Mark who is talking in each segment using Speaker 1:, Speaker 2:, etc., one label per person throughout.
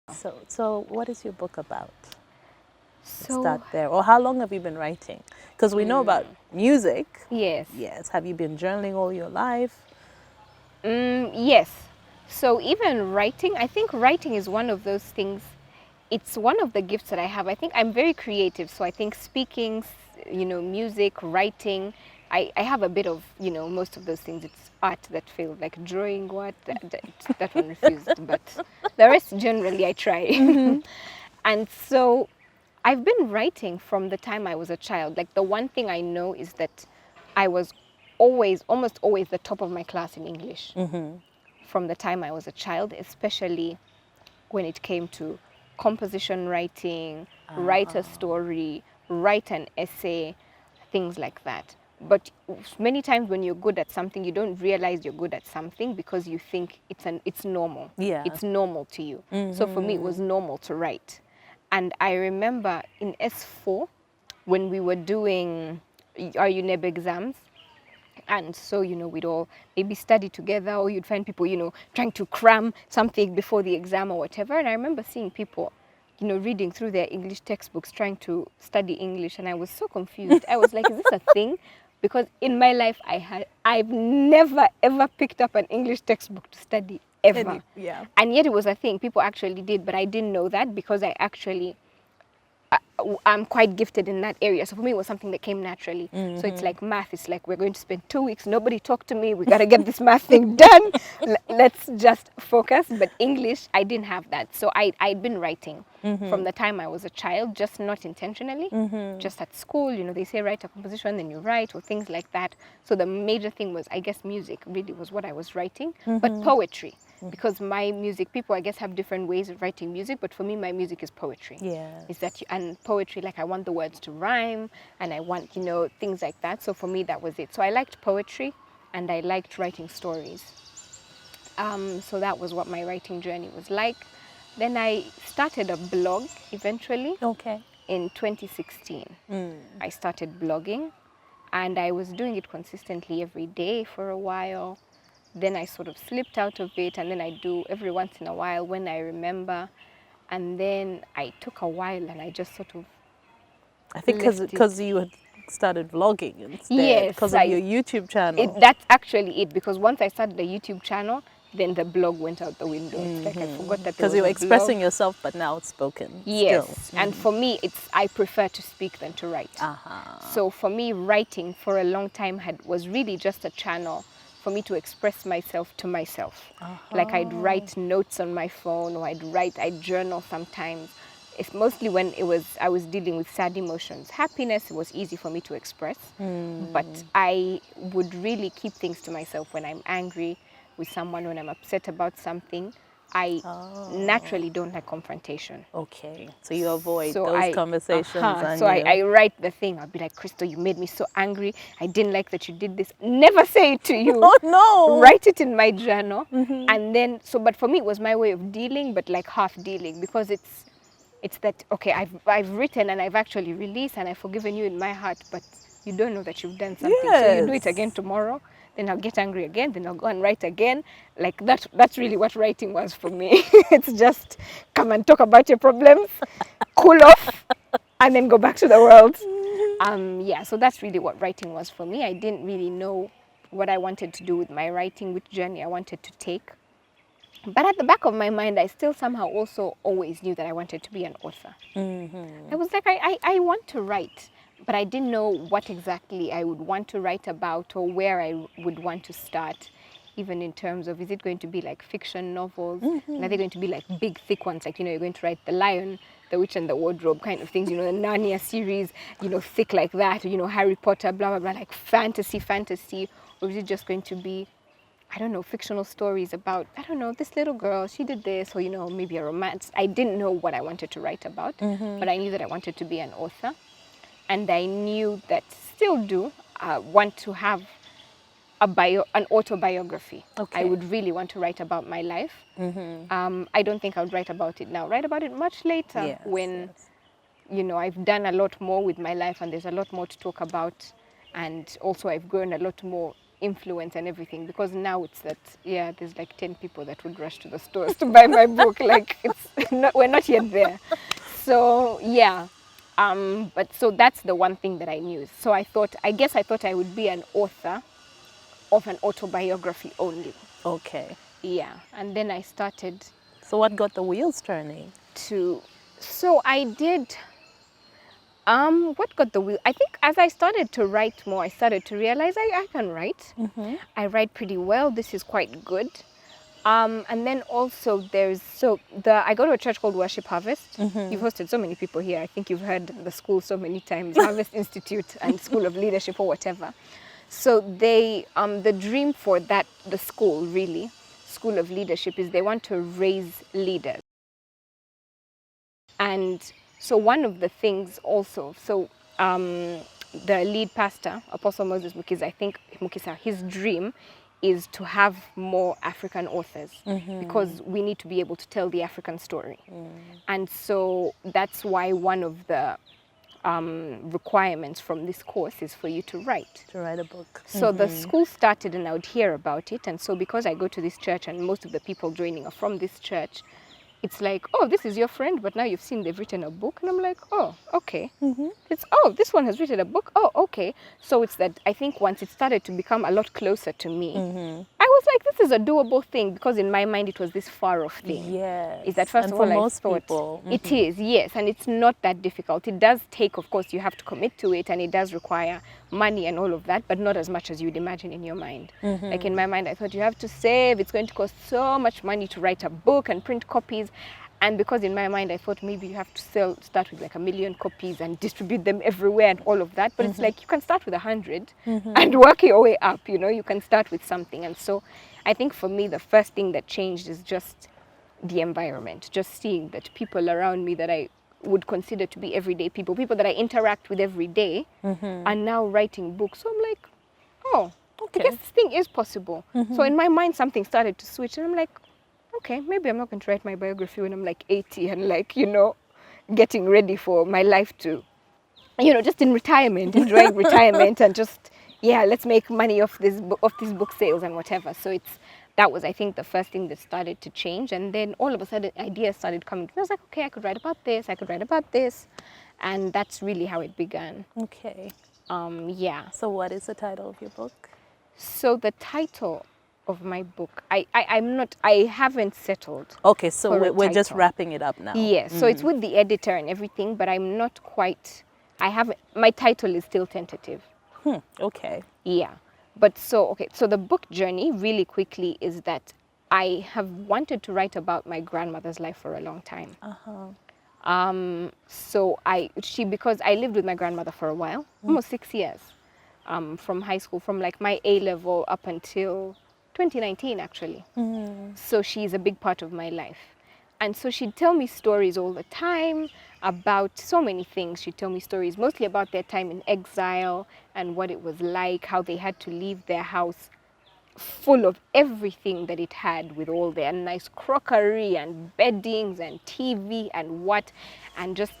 Speaker 1: So what is your book about? Let's
Speaker 2: So,
Speaker 1: start there. Or how long have you been writing? Because we know about music.
Speaker 2: yes.
Speaker 1: Yes. Have you been journaling all your life?
Speaker 2: Yes. So, even writing, I think writing is one of those things. It's one of the gifts that I have. I think I'm very creative. So, I think speaking, music, writing, I have a bit of, most of those things. It's art that failed, like drawing, that one refused. But the rest, generally, I try. And so, I've been writing from the time I was a child. Like the one thing I know is that I was almost always the top of my class in English from the time I was a child, especially when it came to composition writing, write a story, write an essay, things like that. But many times when you're good at something, you don't realize you're good at something because you think it's normal.
Speaker 1: Yeah.
Speaker 2: It's normal to you. So for me, it was normal to write. And I remember in S4 when we were doing our UNEB exams, and so, we'd all maybe study together, or you'd find people, trying to cram something before the exam or whatever. And I remember seeing people, reading through their English textbooks, trying to study English. And I was so confused. I was like, is this a thing? Because in my life, I've never, ever picked up an English textbook to study, ever.
Speaker 1: Yeah.
Speaker 2: And yet it was a thing. People actually did, but I didn't know that because I'm quite gifted in that area. So for me, it was something that came naturally. So it's like math. It's like, we're going to spend 2 weeks. Nobody talk to me. We got to get this math thing done. Let's just focus. But English, I didn't have that. So I'd been writing from the time I was a child, just not intentionally. Just at school, they say write a composition, then you write, or things like that. So the major thing was, I guess, music really was what I was writing, but poetry. Because my music, people I guess have different ways of writing music, but for me, my music is poetry.
Speaker 1: Yes.
Speaker 2: Is that and poetry, like I want the words to rhyme, and I want things like that. So for me, that was it. So I liked poetry, and I liked writing stories. So that was what my writing journey was like. Then I started a blog eventually.
Speaker 1: Okay.
Speaker 2: In 2016. I started blogging, and I was doing it consistently every day for a while. Then I sort of slipped out of it, and then I do every once in a while when I remember. And then I took a while, and I just sort of
Speaker 1: I think because you had started vlogging instead,
Speaker 2: Yes,
Speaker 1: because of your YouTube channel.
Speaker 2: That's actually it, because once I started the YouTube channel, then the blog went out the window. It's like I forgot that there
Speaker 1: Because
Speaker 2: was
Speaker 1: you were
Speaker 2: a
Speaker 1: expressing
Speaker 2: blog.
Speaker 1: yourself, but now it's spoken.
Speaker 2: Yes,
Speaker 1: Still.
Speaker 2: and for me, I prefer to speak than to write. So for me, writing for a long time was really just a channel for me to express myself to myself. Like I'd write notes on my phone, or I'd journal sometimes. It's mostly when I was dealing with sad emotions. Happiness, it was easy for me to express, but I would really keep things to myself when I'm angry with someone, when I'm upset about something. I naturally don't like confrontation.
Speaker 1: Okay. So you avoid
Speaker 2: So
Speaker 1: those conversations. And
Speaker 2: so I write the thing. I'll be like, Crystal, you made me so angry. I didn't like that you did this. Never say it to you.
Speaker 1: Oh, no.
Speaker 2: Write it in my journal. And then, but for me, it was my way of dealing, but like half dealing, because it's that, okay, I've written and I've actually released and I've forgiven you in my heart, but you don't know that you've done something. So you do it again tomorrow, then I'll get angry again, then I'll go and write again. Like that's really what writing was for me. It's just come and talk about your problems, cool off, and then go back to the world. Yeah, so that's really what writing was for me. I didn't really know what I wanted to do with my writing, which journey I wanted to take. But at the back of my mind, I still somehow also always knew that I wanted to be an author. I was like, I want to write, but I didn't know what exactly I would want to write about or where I would want to start, even in terms of, is it going to be like fiction novels? And are they going to be like big, thick ones? Like, you're going to write The Lion, The Witch and the Wardrobe kind of things, the Narnia series, thick like that, Harry Potter, blah, blah, blah, like fantasy. Or is it just going to be, I don't know, fictional stories about, I don't know, this little girl, she did this, or, maybe a romance. I didn't know what I wanted to write about, but I knew that I wanted to be an author. And I knew that, still do, want to have an autobiography.
Speaker 1: Okay.
Speaker 2: I would really want to write about my life. I don't think I would write about it now. Write about it much later, when, I've done a lot more with my life and there's a lot more to talk about. And also I've grown a lot more influence and everything, because now it's that, yeah, there's like 10 people that would rush to the stores to buy my book. Like, it's not, we're not yet there. So yeah, but so that's the one thing that I knew. So I guess I thought I would be an author of an autobiography only.
Speaker 1: Okay.
Speaker 2: Yeah, and then I started
Speaker 1: So what got the wheels turning?
Speaker 2: So I did, what got the wheel? I think as I started to write more, I started to realize I can write. I write pretty well. This is quite good. And then also I go to a church called Worship Harvest. You've hosted so many people here. I think you've heard the school so many times, Harvest Institute and School of Leadership or whatever. So the dream for the school really, School of Leadership, is they want to raise leaders. And so one of the things also, the lead pastor, Apostle Moses Mukisa, his dream is to have more African authors because we need to be able to tell the African story. And so that's why one of the requirements from this course is for you to write.
Speaker 1: To write a book.
Speaker 2: So the school started and I would hear about it. And so because I go to this church and most of the people joining are from this church, it's like, oh, this is your friend, but now you've seen they've written a book. And I'm like, oh, okay. It's, oh, this one has written a book. Oh, okay. So it's that I think once it started to become a lot closer to me, I was like, this is a doable thing, because in my mind it was this far off thing.
Speaker 1: Yes.
Speaker 2: Is that first
Speaker 1: and
Speaker 2: of
Speaker 1: for
Speaker 2: all
Speaker 1: most
Speaker 2: I thought
Speaker 1: people,
Speaker 2: it is, yes, and it's not that difficult. It does take, of course, you have to commit to it, and it does require money and all of that, but not as much as you'd imagine in your mind. Like in my mind, I thought you have to save. It's going to cost so much money to write a book and print copies. And because in my mind, I thought maybe you have to start with like 1 million copies and distribute them everywhere and all of that. But it's like you can start with 100 and work your way up, you know, you can start with something. And so I think for me, the first thing that changed is just the environment, just seeing that people around me that I would consider to be everyday people that I interact with every day are now writing books. So I'm like, oh,
Speaker 1: Okay.
Speaker 2: I guess this thing is possible. So in my mind, something started to switch and I'm like, okay, maybe I'm not going to write my biography when I'm like 80 and like, you know, getting ready for my life to, you know, just in retirement, enjoying retirement and just, yeah, let's make money off these book sales and whatever. So that was, I think, the first thing that started to change. And then all of a sudden ideas started coming. I was like, okay, I could write about this, I could write about this. And that's really how it began.
Speaker 1: Okay.
Speaker 2: Yeah.
Speaker 1: So what is the title of your book?
Speaker 2: So the title of my book, I haven't settled.
Speaker 1: Okay, so we're just wrapping it up now.
Speaker 2: Yes, so it's with the editor and everything, but I'm not quite, my title is still tentative.
Speaker 1: Okay.
Speaker 2: Yeah, but so the book journey really quickly is that I have wanted to write about my grandmother's life for a long time. So because I lived with my grandmother for a while, almost 6 years, from high school, from like my A level up until 2019 actually. So she's a big part of my life. And so she'd tell me stories all the time about so many things. She'd tell me stories mostly about their time in exile and what it was like, how they had to leave their house full of everything that it had, with all their nice crockery and beddings and TV and just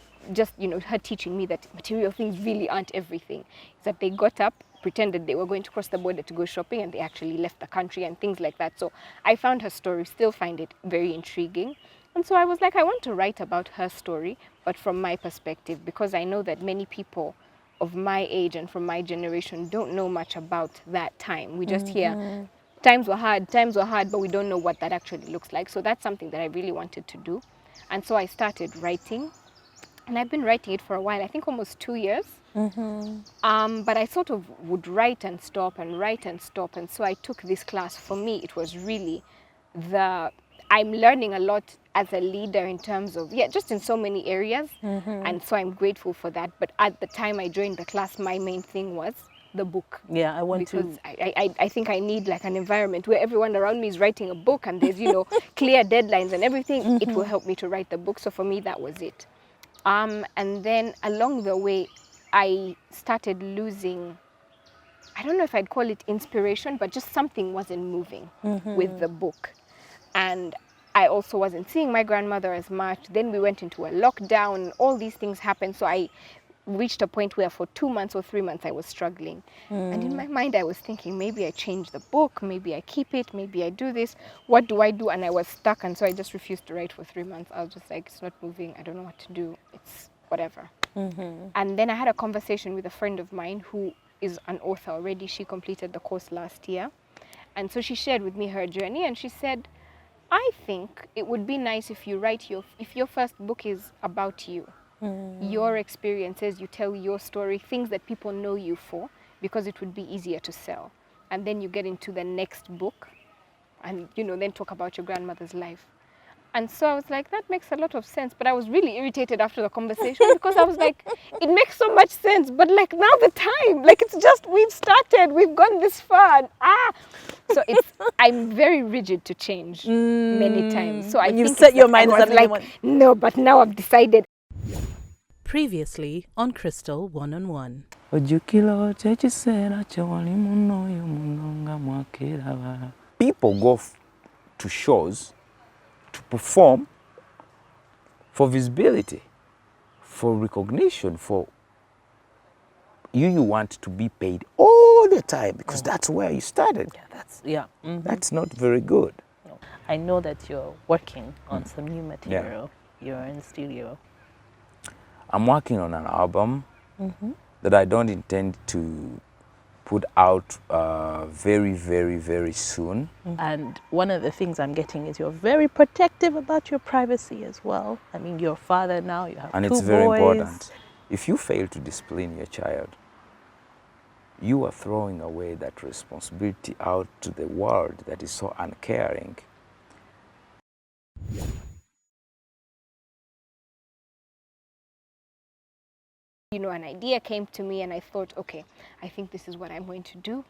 Speaker 2: you know, her teaching me that material things really aren't everything. It's that they got up, pretended they were going to cross the border to go shopping, and they actually left the country and things like that. So I found her story, still find it very intriguing. And so I was like, I want to write about her story, but from my perspective, because I know that many people of my age and from my generation don't know much about that time. We just hear times were hard, but we don't know what that actually looks like. So that's something that I really wanted to do. And so I started writing. And I've been writing it for a while, I think almost 2 years. But I sort of would write and stop and write and stop. And so I took this class. For me, it was really I'm learning a lot as a leader in terms of, just in so many areas. And so I'm grateful for that. But at the time I joined the class, my main thing was the book.
Speaker 1: Yeah,
Speaker 2: because I think I need like an environment where everyone around me is writing a book and there's, you know, clear deadlines and everything. It will help me to write the book. So for me, that was it. And then along the way, I started losing, I don't know if I'd call it inspiration, but just something wasn't moving with the book. And I also wasn't seeing my grandmother as much. Then we went into a lockdown, all these things happened. So reached a point where for 2 months or 3 months I was struggling. And in my mind I was thinking, maybe I change the book, maybe I keep it, maybe I do this. What do I do? And I was stuck, and so I just refused to write for 3 months. I was just like, it's not moving. I don't know what to do. It's whatever. And then I had a conversation with a friend of mine who is an author already. She completed the course last year. And so she shared with me her journey, and she said, I think it would be nice if you write if your first book is about you, your experiences, you tell your story, things that people know you for, because it would be easier to sell. And then you get into the next book and, then talk about your grandmother's life. And so I was like, that makes a lot of sense. But I was really irritated after the conversation because I was like, it makes so much sense. But like now the time, like it's just, we've started, we've gone this far. So I'm very rigid to change many times. So
Speaker 1: you've set your mind
Speaker 2: on something like, no, but now I've decided.
Speaker 1: Previously on Crystal One-on-One.
Speaker 3: People go to shows to perform for visibility, for recognition, for you want to be paid all the time because that's where you started. That's not very good.
Speaker 1: I know that you're working on some new material. You're in the studio.
Speaker 3: I'm working on an album that I don't intend to put out very, very, very soon.
Speaker 1: And one of the things I'm getting is you're very protective about your privacy as well. I mean, you're a father now, you have
Speaker 3: and
Speaker 1: 2 boys.
Speaker 3: It's very important. If you fail to discipline your child, you are throwing away that responsibility out to the world that is so uncaring.
Speaker 2: An idea came to me and I thought, okay, I think this is what I'm going to do.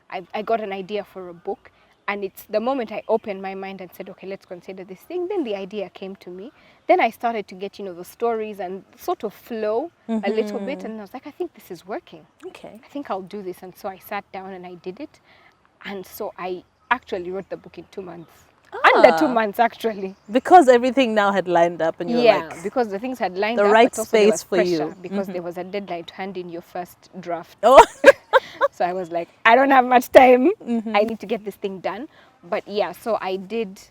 Speaker 2: I got an idea for a book, and it's the moment I opened my mind and said, okay, let's consider this thing, then the idea came to me. Then I started to get, the stories and sort of flow a little bit, and I was like, I think this is working.
Speaker 1: Okay.
Speaker 2: I think I'll do this. And so I sat down and I did it. And so I actually wrote the book in 2 months. Under 2 months, actually.
Speaker 1: Because everything now had lined up and you were like...
Speaker 2: because the things had lined up.
Speaker 1: The right
Speaker 2: but also
Speaker 1: space for
Speaker 2: pressure
Speaker 1: you.
Speaker 2: Because there was a deadline to hand in your first draft.
Speaker 1: Oh.
Speaker 2: So I was like, I don't have much time. I need to get this thing done. But yeah, so I did.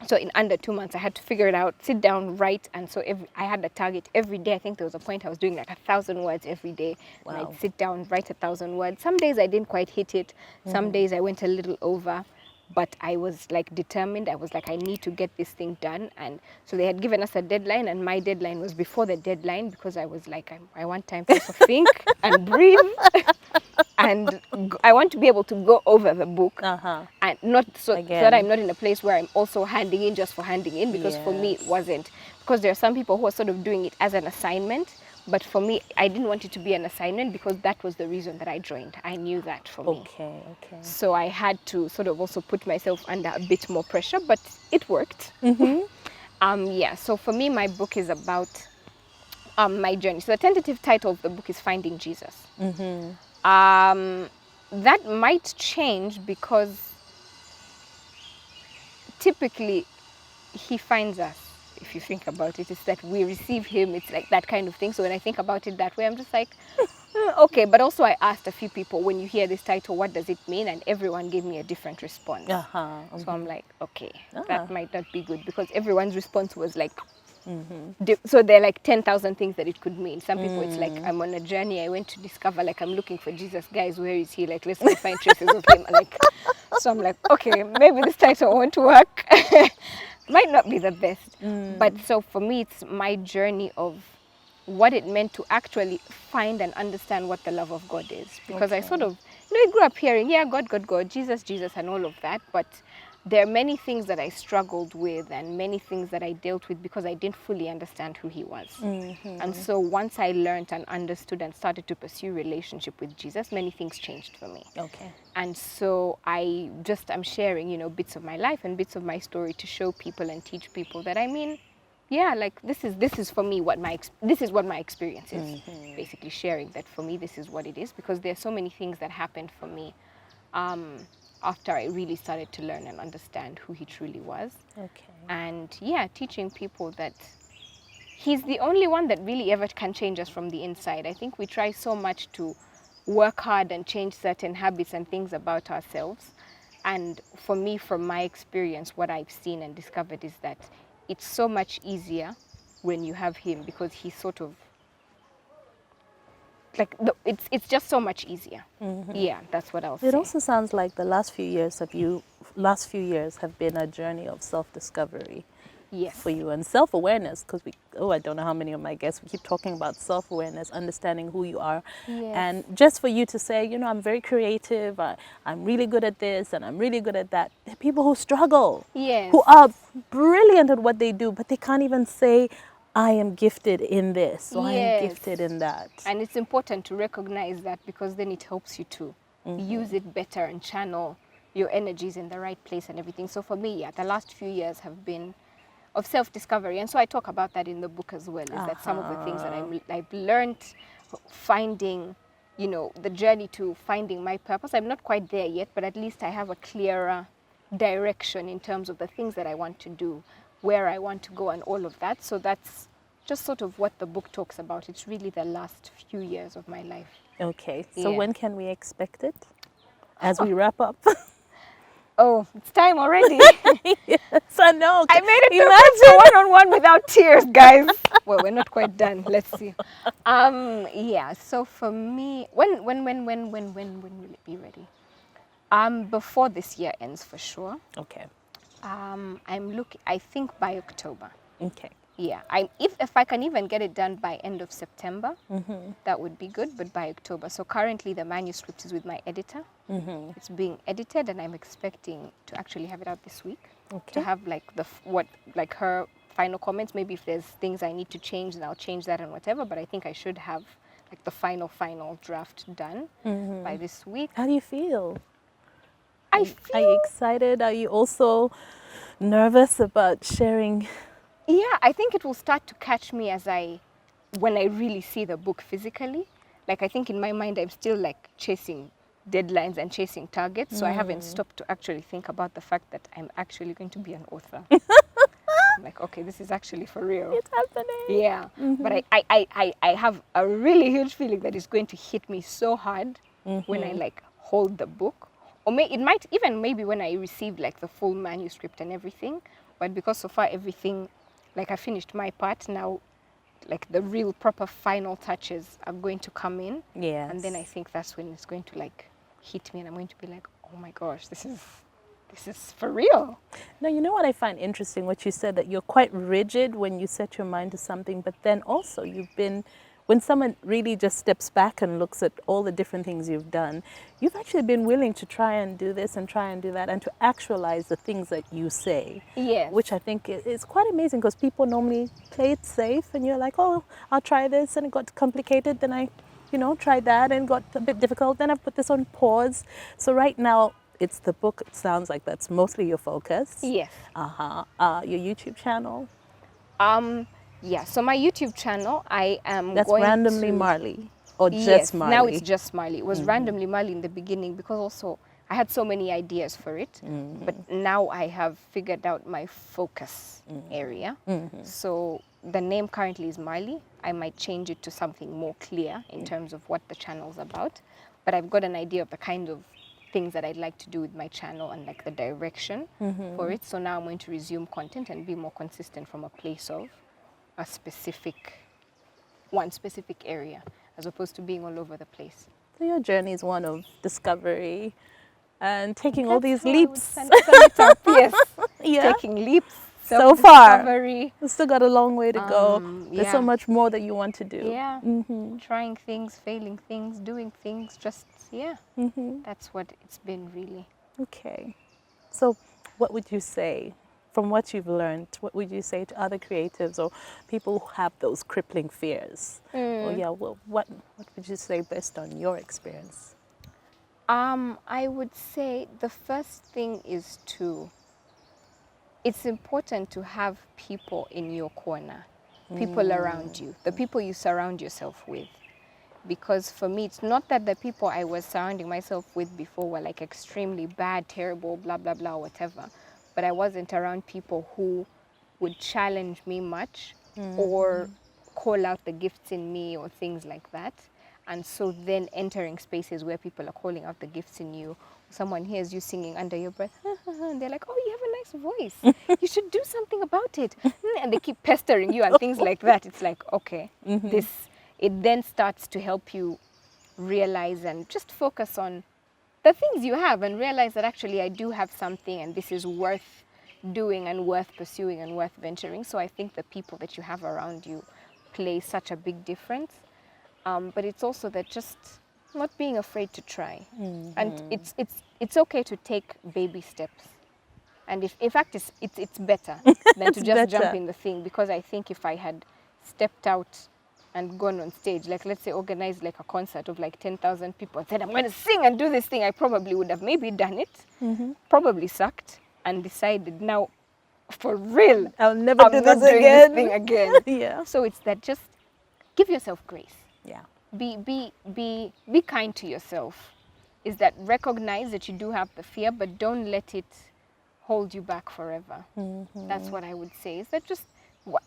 Speaker 2: So in under 2 months, I had to figure it out, sit down, write. And so I had a target every day. I think there was a point I was doing like 1,000 words every day.
Speaker 1: Wow.
Speaker 2: And I'd sit down, write 1,000 words. Some days I didn't quite hit it. Some days I went a little over. But I was like determined. I was like, I need to get this thing done. And so they had given us a deadline, and my deadline was before the deadline because I was like, I want time to think and breathe. And I want to be able to go over the book and not so that I'm not in a place where I'm also handing in just for handing in, because for me it wasn't. Because there are some people who are sort of doing it as an assignment. But for me, I didn't want it to be an assignment because that was the reason that I joined. I knew that for me.
Speaker 1: Okay.
Speaker 2: So I had to sort of also put myself under a bit more pressure, but it worked. So for me, my book is about my journey. So the tentative title of the book is Finding Jesus. That might change because typically he finds us. If you think about it, it's that we receive him. It's like that kind of thing. So when I think about it that way, I'm just like, okay. But also I asked a few people, when you hear this title, what does it mean? And everyone gave me a different response. So I'm like, okay, that might not be good, because everyone's response was like, so there are like 10,000 things that it could mean. Some people, it's like, I'm on a journey. I went to discover, like, I'm looking for Jesus. Guys, where is he? Like, let's go find traces of him. Like, so I'm like, okay, maybe this title won't work. Might not be the best. But so for me, it's my journey of what it meant to actually find and understand what the love of God is. Because I sort of, I grew up hearing, God, Jesus, and all of that. But there are many things that I struggled with and many things that I dealt with because I didn't fully understand who he was. And so once I learned and understood and started to pursue relationship with Jesus, many things changed for me. And so I'm sharing, bits of my life and bits of my story to show people and teach people that, like this is for me this is what my experience is. Basically sharing that for me, this is what it is, because there are so many things that happened for me after I really started to learn and understand who he truly was. And teaching people that he's the only one that really ever can change us from the inside. I think we try so much to work hard and change certain habits and things about ourselves. And for me, from my experience, what I've seen and discovered is that it's so much easier when you have him, because he's sort of like, it's just so much easier. Yeah, that's what I'll say.
Speaker 1: It also sounds like the last few years have been a journey of self-discovery.
Speaker 2: Yes.
Speaker 1: For you, and self-awareness, because I don't know how many of my guests, we keep talking about self-awareness, understanding who you are.
Speaker 2: Yes.
Speaker 1: And just for you to say, I'm very creative, I'm really good at this and I'm really good at that. There are people who struggle,
Speaker 2: Yes.
Speaker 1: who are brilliant at what they do, but they can't even say, I am gifted in this, or I am gifted in that.
Speaker 2: And it's important to recognize that, because then it helps you to use it better and channel your energies in the right place and everything. So for me, the last few years have been of self-discovery, and so I talk about that in the book as well, is that some of the things that I've learned, finding, the journey to finding my purpose. I'm not quite there yet, but at least I have a clearer direction in terms of the things that I want to do, where I want to go, and all of that. So that's just sort of what the book talks about. It's really the last few years of my life.
Speaker 1: Okay, so
Speaker 2: Yeah.
Speaker 1: when can we expect it as we wrap up?
Speaker 2: Oh, it's time already.
Speaker 1: Yes, I know.
Speaker 2: I made it to one-on-one without tears, guys. Well, we're not quite done. Let's see. Yeah. So for me, when will it be ready? Before this year ends, for sure.
Speaker 1: Okay.
Speaker 2: I think by October.
Speaker 1: Okay.
Speaker 2: Yeah. If I can even get it done by end of September, that would be good. But by October. So currently the manuscript is with my editor. It's being edited, and I'm expecting to actually have it out this week.
Speaker 1: Okay.
Speaker 2: To have like her final comments. Maybe if there's things I need to change, then I'll change that and whatever. But I think I should have like the final draft done by this week.
Speaker 1: How do you feel?
Speaker 2: Are
Speaker 1: you excited? Are you also nervous about sharing?
Speaker 2: Yeah, I think it will start to catch me when I really see the book physically. Like, I think in my mind, I'm still like chasing deadlines and chasing targets. So I haven't stopped to actually think about the fact that I'm actually going to be an author. I'm like, okay, this is actually for real.
Speaker 1: It's happening.
Speaker 2: Yeah. But I have a really huge feeling that it's going to hit me so hard when I like hold the book. Or it might even maybe when I receive like the full manuscript and everything. But because so far everything, like I finished my part now, like the real proper final touches are going to come in.
Speaker 1: Yes.
Speaker 2: And then I think that's when it's going to like hit me, and I'm going to be like, oh my gosh, this is for real.
Speaker 1: Now, you know what I find interesting, what you said, that you're quite rigid when you set your mind to something, but then also when someone really just steps back and looks at all the different things you've done, you've actually been willing to try and do this and try and do that and to actualize the things that you say.
Speaker 2: Yes.
Speaker 1: Which I think is quite amazing, because people normally play it safe and you're like, oh, I'll try this, and it got complicated, then I tried that and got a bit difficult, then I put this on pause. So right now, it's the book. It sounds like that's mostly your focus.
Speaker 2: Yes.
Speaker 1: Your YouTube channel?
Speaker 2: Yeah, so my YouTube channel,
Speaker 1: That's randomly Marlie, or just
Speaker 2: yes,
Speaker 1: Marlie?
Speaker 2: now it's just Marlie. It was randomly Marlie in the beginning, because also I had so many ideas for it. But now I have figured out my focus area. So the name currently is Marlie. I might change it to something more clear in terms of what the channel's about. But I've got an idea of the kind of things that I'd like to do with my channel and like the direction for it. So now I'm going to resume content and be more consistent from a place of one specific area, as opposed to being all over the place.
Speaker 1: So your journey is one of discovery and taking all these leaps.
Speaker 2: Yes.
Speaker 1: Yeah.
Speaker 2: Taking leaps.
Speaker 1: So far.
Speaker 2: Self-discovery.
Speaker 1: You've still got a long way to go. There's so
Speaker 2: yeah.
Speaker 1: much more that you want to do.
Speaker 2: Yeah. Trying things, failing things, doing things, just, That's what it's been, really.
Speaker 1: Okay. So what would you say, from what you've learned, what would you say to other creatives or people who have those crippling fears? What would you say based on your experience?
Speaker 2: I would say the first thing is it's important to have people in your corner, people around you, the people you surround yourself with. Because for me, it's not that the people I was surrounding myself with before were like extremely bad, terrible, blah, blah, blah, whatever. But I wasn't around people who would challenge me much or call out the gifts in me or things like that. And so then entering spaces where people are calling out the gifts in you, someone hears you singing under your breath, and they're like, oh, you have a nice voice. You should do something about it. And they keep pestering you and things like that. It's like, okay, it then starts to help you realize and just focus on the things you have and realize that actually I do have something and this is worth doing and worth pursuing and worth venturing. So I think the people that you have around you play such a big difference. But it's also that just not being afraid to try. And it's okay to take baby steps. And in fact, it's better than to just jump in the thing, because I think if I had stepped out and gone on stage, like let's say organized like a concert of like 10,000 people and said, I'm going to sing and do this thing, I probably would have maybe done it, probably sucked, and decided now, for real,
Speaker 1: I'll never do this
Speaker 2: doing
Speaker 1: again.
Speaker 2: this thing again.
Speaker 1: Yeah.
Speaker 2: So it's that, just give yourself grace.
Speaker 1: Yeah.
Speaker 2: Be kind to yourself. Is that recognize that you do have the fear, but don't let it hold you back forever. That's what I would say. Is that just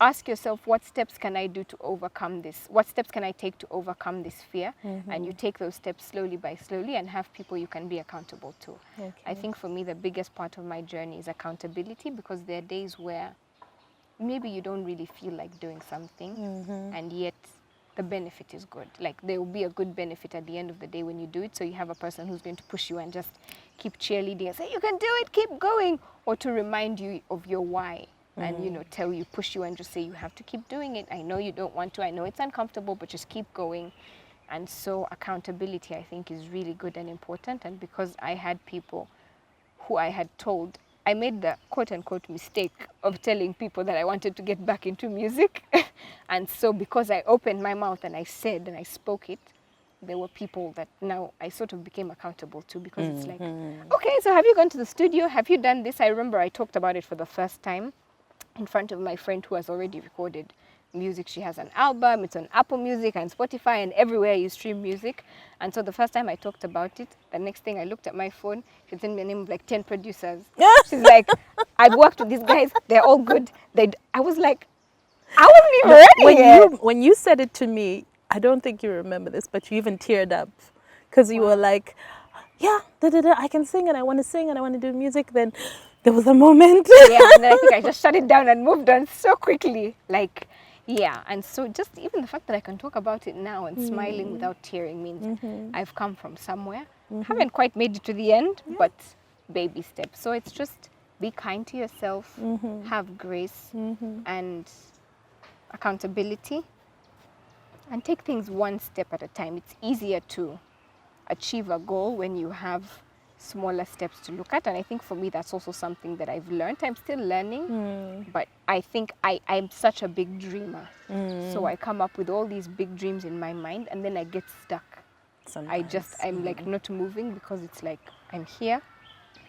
Speaker 2: ask yourself, what steps can I do to overcome this? What steps can I take to overcome this fear? And you take those steps slowly by slowly and have people you can be accountable to.
Speaker 1: Okay.
Speaker 2: I think for me, the biggest part of my journey is accountability, because there are days where maybe you don't really feel like doing something, and yet the benefit is good. Like there will be a good benefit at the end of the day when you do it. So you have a person who's going to push you and just keep cheerleading and say, you can do it, keep going, or to remind you of your why. And, you know, tell you, push you and just say, you have to keep doing it. I know you don't want to. I know it's uncomfortable, but just keep going. And so accountability, I think, is really good and important. And because I had people who I had told, I made the quote-unquote mistake of telling people that I wanted to get back into music. And so because I opened my mouth and I said and I spoke it, there were people that now I sort of became accountable to, because it's like, okay, so have you gone to the studio? Have you done this? I remember I talked about it for the first time in front of my friend who has already recorded music. She has an album, it's on Apple Music and Spotify and everywhere you stream music. And so the first time I talked about it, the next thing I looked at my phone, she sent me a name of like 10 producers. She's like, I've worked with these guys, they're all good. I was like, I wasn't even ready yet.
Speaker 1: When you said it to me, I don't think you remember this, but you even teared up, because you were like, yeah, I can sing and I want to sing and I want to do music. Then there was a moment.
Speaker 2: Yeah, and then I think I just shut it down and moved on so quickly. Like, yeah, and so just even the fact that I can talk about it now and smiling without tearing means I've come from somewhere. Haven't quite made it to the end, but baby steps. So it's just be kind to yourself, have grace and accountability, and take things one step at a time. It's easier to achieve a goal when you have smaller steps to look at, and I think for me that's also something that I've learned. I'm still learning, but I think I'm such a big dreamer, so I come up with all these big dreams in my mind and then I get stuck.
Speaker 1: Sometimes.
Speaker 2: I'm like not moving, because it's like I'm here,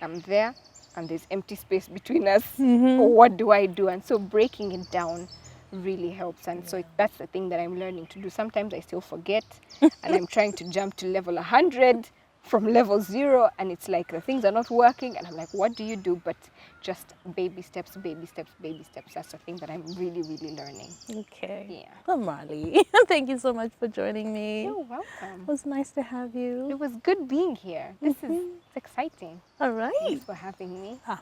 Speaker 2: I'm there, and there's empty space between us. What do I do? And so breaking it down really helps. And so that's the thing that I'm learning to do. Sometimes I still forget and I'm trying to jump to level 100 from level 0, and it's like the things are not working and I'm like, what do you do? But just baby steps, baby steps, baby steps. That's the thing that I'm really, really learning.
Speaker 1: Okay.
Speaker 2: Yeah.
Speaker 1: Well, Marlie, thank you so much for joining me.
Speaker 2: You're welcome.
Speaker 1: It was nice to have you.
Speaker 2: It was good being here. This is it's exciting.
Speaker 1: All right.
Speaker 2: Thanks for having me.
Speaker 1: Ah.